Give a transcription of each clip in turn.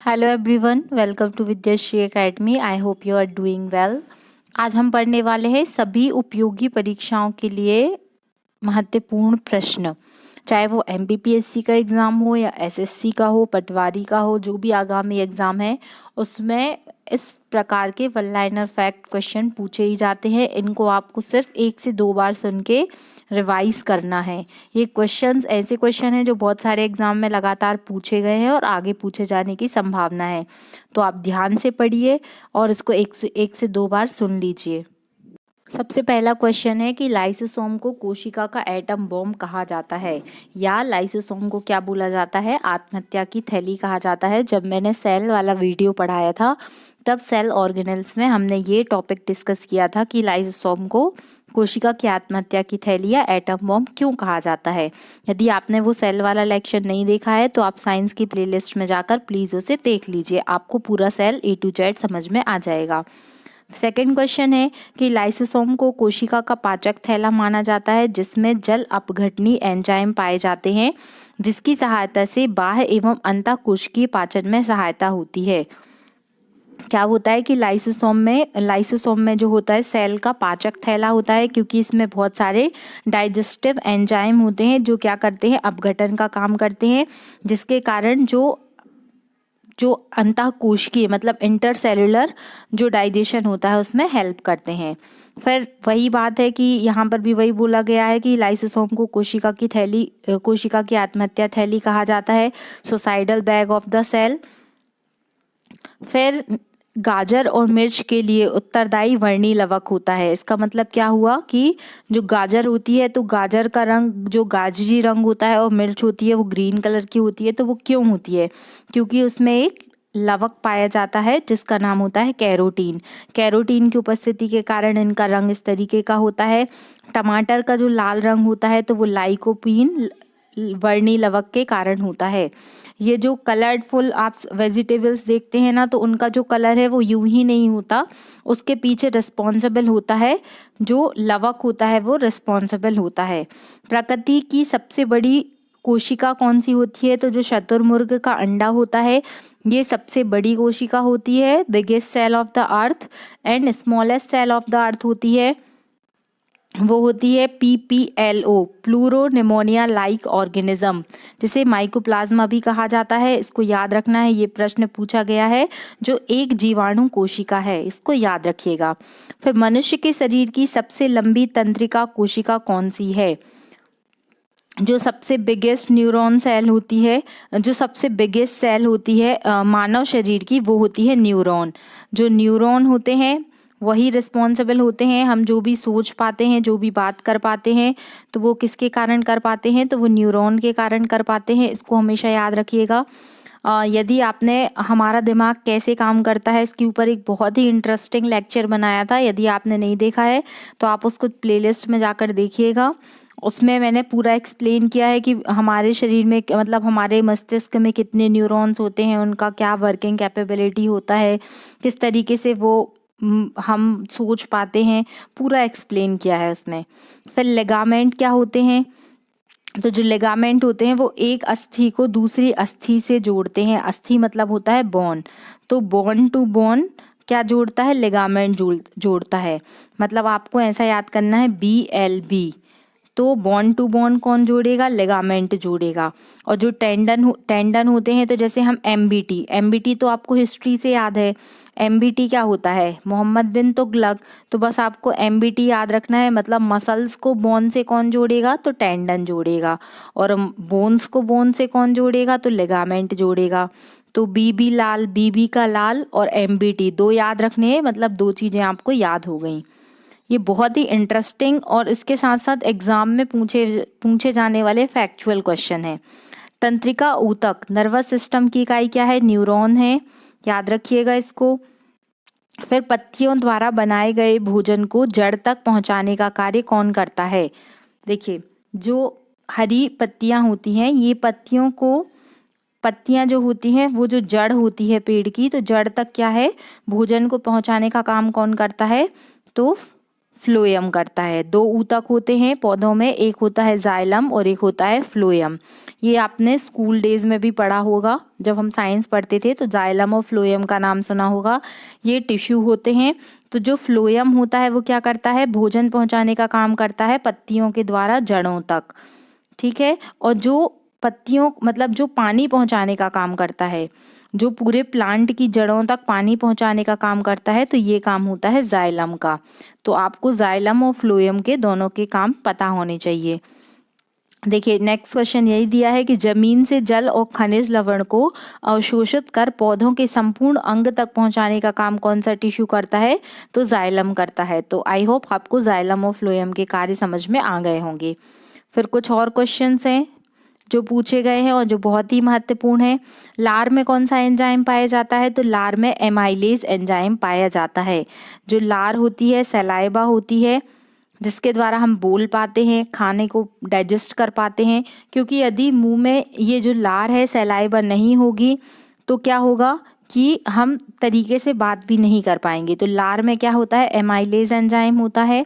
Hello everyone, welcome to Vidyashree academy. I hope you are doing well. आज हम पढ़ने वाले हैं सभी उपयोगी परीक्षाओं के लिए महत्वपूर्ण प्रश्न, चाहे वो एमपीपीएससी का एग्ज़ाम हो या एसएससी का हो, पटवारी का हो, जो भी आगामी एग्ज़ाम है उसमें इस प्रकार के वन लाइनर फैक्ट क्वेश्चन पूछे ही जाते हैं। इनको आपको सिर्फ 1 से 2 बार सुन के रिवाइज करना है। ये क्वेश्चंस ऐसे क्वेश्चन हैं जो बहुत सारे एग्जाम में लगातार पूछे गए हैं और आगे पूछे जाने की संभावना है, तो आप ध्यान से पढ़िए और इसको एक से दो बार सुन लीजिए। सबसे पहला क्वेश्चन है कि लाइसोसोम को कोशिका का एटम बॉम्ब कहा जाता है, या लाइसोसोम को क्या बोला जाता है? आत्महत्या की थैली कहा जाता है। जब मैंने सेल वाला वीडियो पढ़ाया था तब सेल ऑर्गेनेल्स में हमने ये टॉपिक डिस्कस किया था कि लाइसोसोम को कोशिका की आत्महत्या की थैली या एटम बॉम्ब क्यों कहा जाता है। यदि आपने वो सेल वाला लेक्चर नहीं देखा है तो आप साइंस की प्लेलिस्ट में जाकर प्लीज़ उसे देख लीजिए, आपको पूरा सेल A to Z समझ में आ जाएगा। सेकेंड क्वेश्चन है कि लाइसोसोम को कोशिका का पाचक थैला माना जाता है, जिसमें जल अपघटनी एंजाइम पाए जाते हैं, जिसकी सहायता से बाह्य एवं अंतःकोशिकीय पाचन में सहायता होती है। क्या होता है कि लाइसोसोम में जो होता है सेल का पाचक थैला होता है, क्योंकि इसमें बहुत सारे डाइजेस्टिव एंजाइम होते हैं जो क्या करते हैं, अपघटन का काम करते हैं, जिसके कारण जो अंतःकोशिकीय मतलब इंटरसेलुलर जो डाइजेशन होता है उसमें हेल्प करते हैं। फिर वही बात है कि यहाँ पर भी वही बोला गया है कि लाइसोसोम को कोशिका की आत्महत्या थैली कहा जाता है, suicidal bag of the cell. फिर गाजर और मिर्च के लिए उत्तरदायी वर्णी लवक होता है। इसका मतलब क्या हुआ कि जो गाजर होती है तो गाजर का रंग जो गाजरी रंग होता है और मिर्च होती है वो ग्रीन कलर की होती है। तो वो क्यों होती है? क्योंकि उसमें एक लवक पाया जाता है जिसका नाम होता है कैरोटीन। कैरोटीन की उपस्थिति के कारण इनका रंग इस तरीके का होता है। टमाटर का जो लाल रंग होता है तो वो लाइकोपीन वर्णी लवक के कारण होता है। ये जो कलरफुल आप वेजिटेबल्स देखते हैं ना, तो उनका जो कलर है वो यूं ही नहीं होता, उसके पीछे रिस्पॉन्सिबल होता है जो लवक होता है, वो रिस्पॉन्सिबल होता है। प्रकृति की सबसे बड़ी कोशिका कौन सी होती है? तो जो शतुरमुर्ग का अंडा होता है ये सबसे बड़ी कोशिका होती है, biggest cell of the earth. And smallest cell of the earth होती है, वो होती है PPLO, pleuropneumonia like organism, जिसे माइकोप्लाज्मा भी कहा जाता है। इसको याद रखना है, ये प्रश्न पूछा गया है। जो एक जीवाणु कोशिका है, इसको याद रखिएगा। फिर मनुष्य के शरीर की सबसे लंबी तंत्रिका कोशिका कौन सी है? जो सबसे बिगेस्ट न्यूरॉन सेल होती है, जो सबसे बिगेस्ट सेल होती है मानव शरीर की, वो होती है न्यूरॉन। जो न्यूरॉन होते हैं वही रिस्पॉन्सिबल होते हैं, हम जो भी सोच पाते हैं, जो भी बात कर पाते हैं, तो वो किसके कारण कर पाते हैं? तो वो न्यूरॉन के कारण कर पाते हैं। इसको हमेशा याद रखिएगा। यदि आपने हमारा दिमाग कैसे काम करता है इसके ऊपर एक बहुत ही इंटरेस्टिंग लेक्चर बनाया था, यदि आपने नहीं देखा है तो आप उसको प्लेलिस्ट में जाकर देखिएगा। उसमें मैंने पूरा एक्सप्लेन किया है कि हमारे शरीर में मतलब हमारे मस्तिष्क में कितने न्यूरॉन्स होते हैं, उनका क्या वर्किंग कैपेबिलिटी होता है, किस तरीके से वो हम सोच पाते हैं, पूरा एक्सप्लेन किया है उसमें। फिर लिगामेंट क्या होते हैं? तो जो लिगामेंट होते हैं वो एक अस्थि को दूसरी अस्थि से जोड़ते हैं। अस्थि मतलब होता है बोन, तो बोन टू बोन क्या जोड़ता है? लिगामेंट जोड़ता है। मतलब आपको ऐसा याद करना है BLB, तो बॉन टू बॉन कौन जोड़ेगा? लिगामेंट जोड़ेगा। और जो टेंडन होते हैं, तो जैसे हम MBT तो आपको हिस्ट्री से याद है। MBT क्या होता है? मोहम्मद बिन तुगलक। तो बस आपको MBT याद रखना है, मतलब मसल्स को बोन से कौन जोड़ेगा? तो टेंडन जोड़ेगा। और बोन्स को बोन से कौन जोड़ेगा? तो लिगामेंट जोड़ेगा। तो BB का लाल और MBT दो याद रखने हैं, मतलब दो चीज़ें आपको याद हो गई। ये बहुत ही इंटरेस्टिंग और इसके साथ साथ एग्जाम में पूछे जाने वाले फैक्चुअल क्वेश्चन है। तंत्रिका ऊतक नर्वस सिस्टम की इकाई क्या है? न्यूरॉन है, याद रखिएगा इसको। फिर पत्तियों द्वारा बनाए गए भोजन को जड़ तक पहुंचाने का कार्य कौन करता है? देखिए, जो हरी पत्तियां होती हैं, ये पत्तियां जो होती हैं वो जो जड़ होती है पेड़ की, तो जड़ तक क्या है, भोजन को पहुंचाने का काम कौन करता है? तो फ्लोएम करता है। 2 ऊतक होते हैं पौधों में, एक होता है जाइलम और एक होता है फ्लोएम। ये आपने स्कूल डेज में भी पढ़ा होगा, जब हम साइंस पढ़ते थे तो जाइलम और फ्लोएम का नाम सुना होगा। ये टिश्यू होते हैं। तो जो फ्लोएम होता है वो क्या करता है, भोजन पहुंचाने का काम करता है पत्तियों के द्वारा जड़ों तक, ठीक है। और जो पत्तियों मतलब जो पानी पहुंचाने का काम करता है, जो पूरे प्लांट की जड़ों तक पानी पहुंचाने का काम करता है, तो ये काम होता है जाइलम का। तो आपको जाइलम और फ्लोएम के दोनों के काम पता होने चाहिए। देखिए नेक्स्ट क्वेश्चन यही दिया है कि जमीन से जल और खनिज लवण को अवशोषित कर पौधों के संपूर्ण अंग तक पहुंचाने का काम कौन सा टिश्यू करता है, तो जाइलम करता है। तो आई होप आपको जाइलम और फ्लोएम के कार्य समझ में आ गए होंगे। फिर कुछ और क्वेश्चंस हैं जो पूछे गए हैं और जो बहुत ही महत्वपूर्ण है। लार में कौन सा एंजाइम पाया जाता है, तो लार में एमाइलेज एंजाइम पाया जाता है। जो लार होती है सलाइवा होती है, जिसके द्वारा हम बोल पाते हैं, खाने को डाइजेस्ट कर पाते हैं। क्योंकि यदि मुंह में ये जो लार है सलाइवा नहीं होगी तो क्या होगा कि हम तरीके से बात भी नहीं कर पाएंगे। तो लार में क्या होता है, एमाइलेज एंजाइम होता है।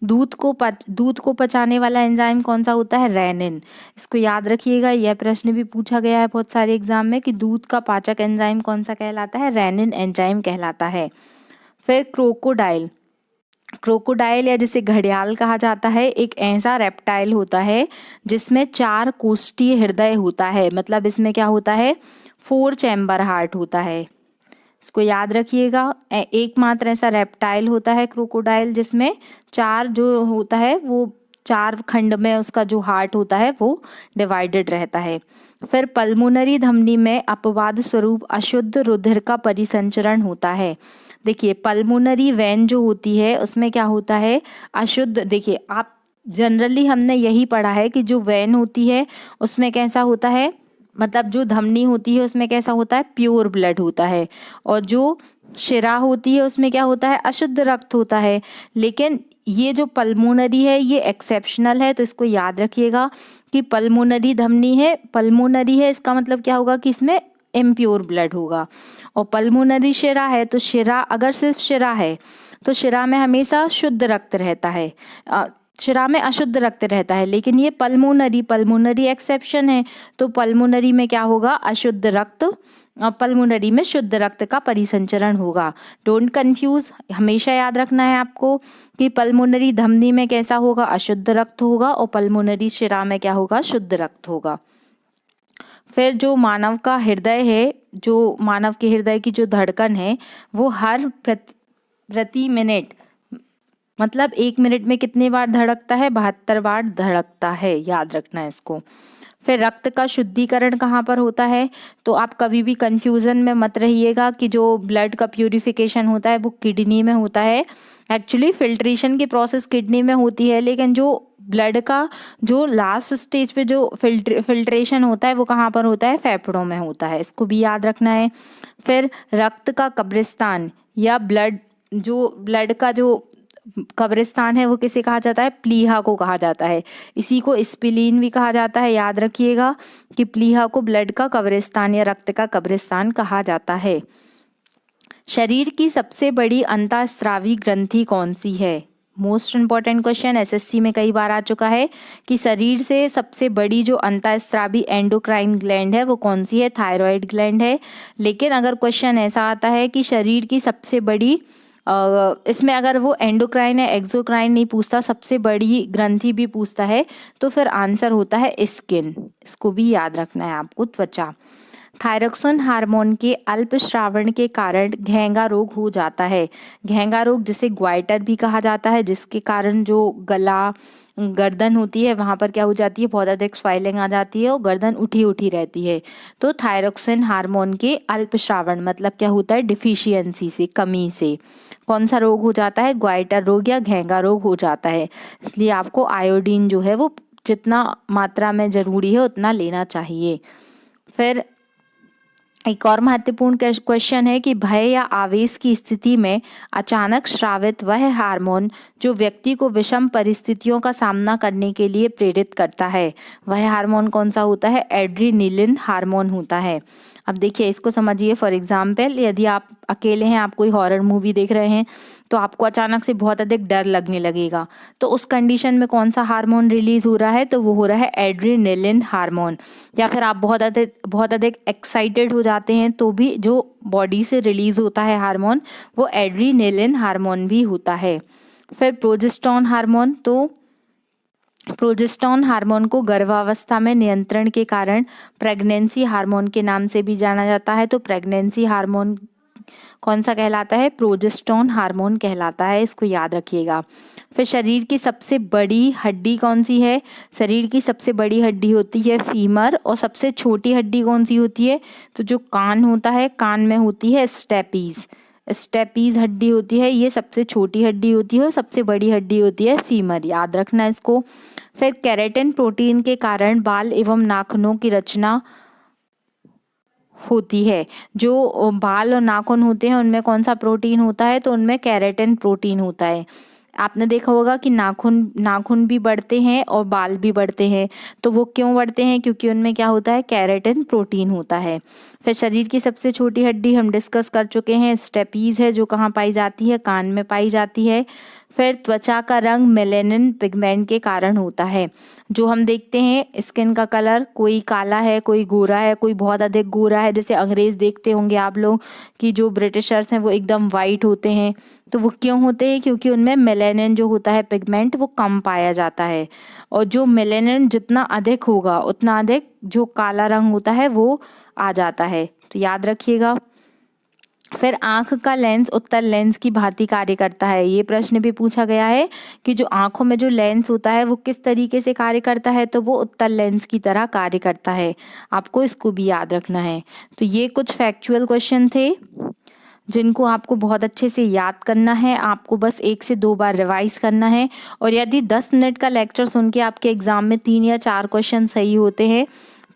दूध को पचाने वाला एंजाइम कौन सा होता है, रेनिन। इसको याद रखिएगा, यह प्रश्न भी पूछा गया है बहुत सारे एग्जाम में कि दूध का पाचक एंजाइम कौन सा कहलाता है, रेनिन एंजाइम कहलाता है। फिर क्रोकोडाइल या जिसे घड़ियाल कहा जाता है, एक ऐसा रेप्टाइल होता है जिसमें 4 कोष्ठीय हृदय होता है। मतलब इसमें क्या होता है, 4 चैम्बर हार्ट होता है। इसको याद रखिएगा, एकमात्र ऐसा रेप्टाइल होता है क्रोकोडाइल जिसमें 4 जो होता है वो 4 खंड में उसका जो हार्ट होता है वो डिवाइडेड रहता है। फिर पल्मोनरी धमनी में अपवाद स्वरूप अशुद्ध रुधिर का परिसंचरण होता है। देखिए पल्मोनरी वेन जो होती है उसमें क्या होता है, अशुद्ध। देखिए आप जनरली हमने यही पढ़ा है कि जो वेन होती है उसमें कैसा होता है, मतलब जो धमनी होती है उसमें कैसा होता है, प्योर ब्लड होता है। और जो शिरा होती है उसमें क्या होता है, अशुद्ध रक्त होता है। लेकिन ये जो पल्मोनरी है ये एक्सेप्शनल है, तो इसको याद रखिएगा कि पल्मोनरी है इसका मतलब क्या होगा कि इसमें इम्प्योर ब्लड होगा। और पल्मोनरी शिरा है तो शिरा, अगर सिर्फ शिरा है तो शिरा में हमेशा शुद्ध रक्त रहता है, शिरा में अशुद्ध रक्त रहता है। लेकिन ये पल्मोनरी एक्सेप्शन है, तो पल्मोनरी में क्या होगा, अशुद्ध रक्त, पल्मोनरी में शुद्ध रक्त का परिसंचरण होगा। डोंट कंफ्यूज, हमेशा याद रखना है आपको कि पल्मोनरी धमनी में कैसा होगा, अशुद्ध रक्त होगा, और पल्मोनरी शिरा में क्या होगा, शुद्ध रक्त होगा। फिर जो मानव का हृदय है, जो मानव के हृदय की जो धड़कन है वो हर प्रति मिनट, मतलब 1 मिनट में कितने बार धड़कता है, 72 बार धड़कता है, याद रखना है इसको। फिर रक्त का शुद्धिकरण कहाँ पर होता है, तो आप कभी भी कंफ्यूजन में मत रहिएगा कि जो ब्लड का प्यूरिफिकेशन होता है वो किडनी में होता है। एक्चुअली फिल्ट्रेशन की प्रोसेस किडनी में होती है, लेकिन जो ब्लड का जो लास्ट स्टेज पे जो फिल्ट्रेशन होता है वो कहाँ पर होता है, फेफड़ों में होता है, इसको भी याद रखना है। फिर रक्त का कब्रिस्तान या ब्लड का जो कब्रिस्तान है वो किसे कहा जाता है, प्लीहा को कहा जाता है। इसी को स्प्लीन भी कहा जाता है, याद रखिएगा कि प्लीहा को ब्लड का कब्रिस्तान या रक्त का कब्रिस्तान कहा जाता है। शरीर की सबसे बड़ी अंतःस्रावी ग्रंथि कौन सी है, मोस्ट इंपॉर्टेंट क्वेश्चन, एसएससी में कई बार आ चुका है कि शरीर से सबसे बड़ी जो अंतःस्रावी एंडोक्राइन ग्लैंड है वो कौन सी है, थायराइड ग्लैंड है। लेकिन अगर क्वेश्चन ऐसा आता है कि शरीर की सबसे बड़ी, इसमें अगर वो एंडोक्राइन या एक्सोक्राइन नहीं पूछता, सबसे बड़ी ग्रंथि भी पूछता है, तो फिर आंसर होता है स्किन, इसको भी याद रखना है आपको, त्वचा। थायरोक्सिन हार्मोन के अल्प श्रावण के कारण घेंगा रोग हो जाता है। घेंगा रोग जिसे ग्वाइटर भी कहा जाता है, जिसके कारण जो गला गर्दन होती है वहाँ पर क्या हो जाती है, बहुत अधिक स्वेलिंग आ जाती है और गर्दन उठी उठी रहती है। तो थायरोक्सिन हार्मोन के अल्प श्रावण मतलब क्या होता है, डिफिशियंसी से, कमी से कौन सा रोग हो जाता है, ग्वाइटर रोग या घेंगा रोग हो जाता है। इसलिए आपको आयोडीन जो है वो जितना मात्रा में जरूरी है उतना लेना चाहिए। फिर एक और महत्वपूर्ण क्वेश्चन है कि भय या आवेश की स्थिति में अचानक स्रावित वह हार्मोन जो व्यक्ति को विषम परिस्थितियों का सामना करने के लिए प्रेरित करता है, वह हार्मोन कौन सा होता है, एड्रीनलिन हार्मोन होता है। अब देखिए इसको समझिए। फॉर एग्जाम्पल यदि आप अकेले हैं, आप कोई हॉरर मूवी देख रहे हैं, तो आपको अचानक से बहुत अधिक डर लगने लगेगा, तो उस कंडीशन में कौन सा हार्मोन रिलीज हो रहा है, तो वो हो रहा है एड्रेनलिन हार्मोन। या फिर आप बहुत अधिक एक्साइटेड हो जाते हैं तो भी जो बॉडी से रिलीज होता है हार्मोन, वो एड्रेनलिन हार्मोन भी होता है। फिर प्रोजेस्टेरॉन हार्मोन, तो प्रोजेस्टेरॉन हार्मोन को गर्भावस्था में नियंत्रण के कारण प्रेगनेंसी हार्मोन के नाम से भी जाना जाता है। तो प्रेगनेंसी हार्मोन कौन सा कहलाता है, प्रोजेस्टेरॉन हार्मोन कहलाता है, इसको याद रखिएगा। फिर शरीर की सबसे बड़ी हड्डी कौन सी है, शरीर की सबसे बड़ी हड्डी होती है फीमर। और सबसे छोटी हड्डी कौन सी होती है, तो जो कान होता है, कान में होती है स्टेपीज। स्टेपीज हड्डी होती है, ये सबसे छोटी हड्डी होती है, और सबसे बड़ी हड्डी होती है फीमर, याद रखना इसको। फिर केराटिन प्रोटीन के कारण बाल एवं नाखूनों की रचना होती है। जो बाल और नाखून होते हैं उनमें कौन सा प्रोटीन होता है, तो उनमें केराटिन प्रोटीन होता है। आपने देखा होगा कि नाखून भी बढ़ते हैं और बाल भी बढ़ते हैं, तो वो क्यों बढ़ते हैं, क्योंकि उनमें क्या होता है, केराटिन प्रोटीन होता है। फिर शरीर की सबसे छोटी हड्डी हम डिस्कस कर चुके हैं, स्टेपीज है, जो कहाँ पाई जाती है, कान में पाई जाती है। फिर त्वचा का रंग मेलेनिन पिगमेंट के कारण होता है। जो हम देखते हैं स्किन का कलर, कोई काला है, कोई गोरा है, कोई बहुत अधिक गोरा है, जैसे अंग्रेज देखते होंगे आप लोग कि जो ब्रिटिशर्स हैं वो एकदम वाइट होते हैं, तो वो क्यों होते हैं, क्योंकि उनमें मेलेनिन जो होता है पिगमेंट वो कम पाया जाता है। और जो मेलेनिन जितना अधिक होगा उतना अधिक जो काला रंग होता है वो आ जाता है, तो याद रखिएगा। फिर आंख का लेंस उत्तल लेंस की भांति कार्य करता है। ये प्रश्न भी पूछा गया है कि जो आंखों में जो लेंस होता है वो किस तरीके से कार्य करता है, तो वो उत्तल लेंस की तरह कार्य करता है। आपको इसको भी याद रखना है। तो ये कुछ फैक्चुअल क्वेश्चन थे जिनको आपको बहुत अच्छे से याद करना है। आपको बस 1 से 2 बार रिवाइज करना है। और यदि 10 मिनट का लेक्चर सुन के आपके एग्जाम में 3 या 4 क्वेश्चन सही होते हैं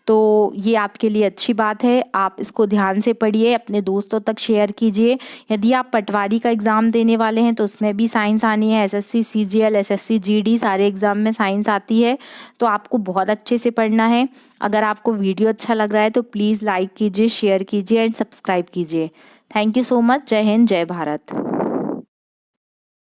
तो ये आपके लिए अच्छी बात है। आप इसको ध्यान से पढ़िए, अपने दोस्तों तक शेयर कीजिए। यदि आप पटवारी का एग्ज़ाम देने वाले हैं तो उसमें भी साइंस आनी है, एसएससी सीजीएल, एसएससी जीडी सारे एग्ज़ाम में साइंस आती है, तो आपको बहुत अच्छे से पढ़ना है। अगर आपको वीडियो अच्छा लग रहा है तो प्लीज़ लाइक कीजिए, शेयर कीजिए एंड सब्सक्राइब कीजिए। Thank you so much. जय हिंद, जय भारत।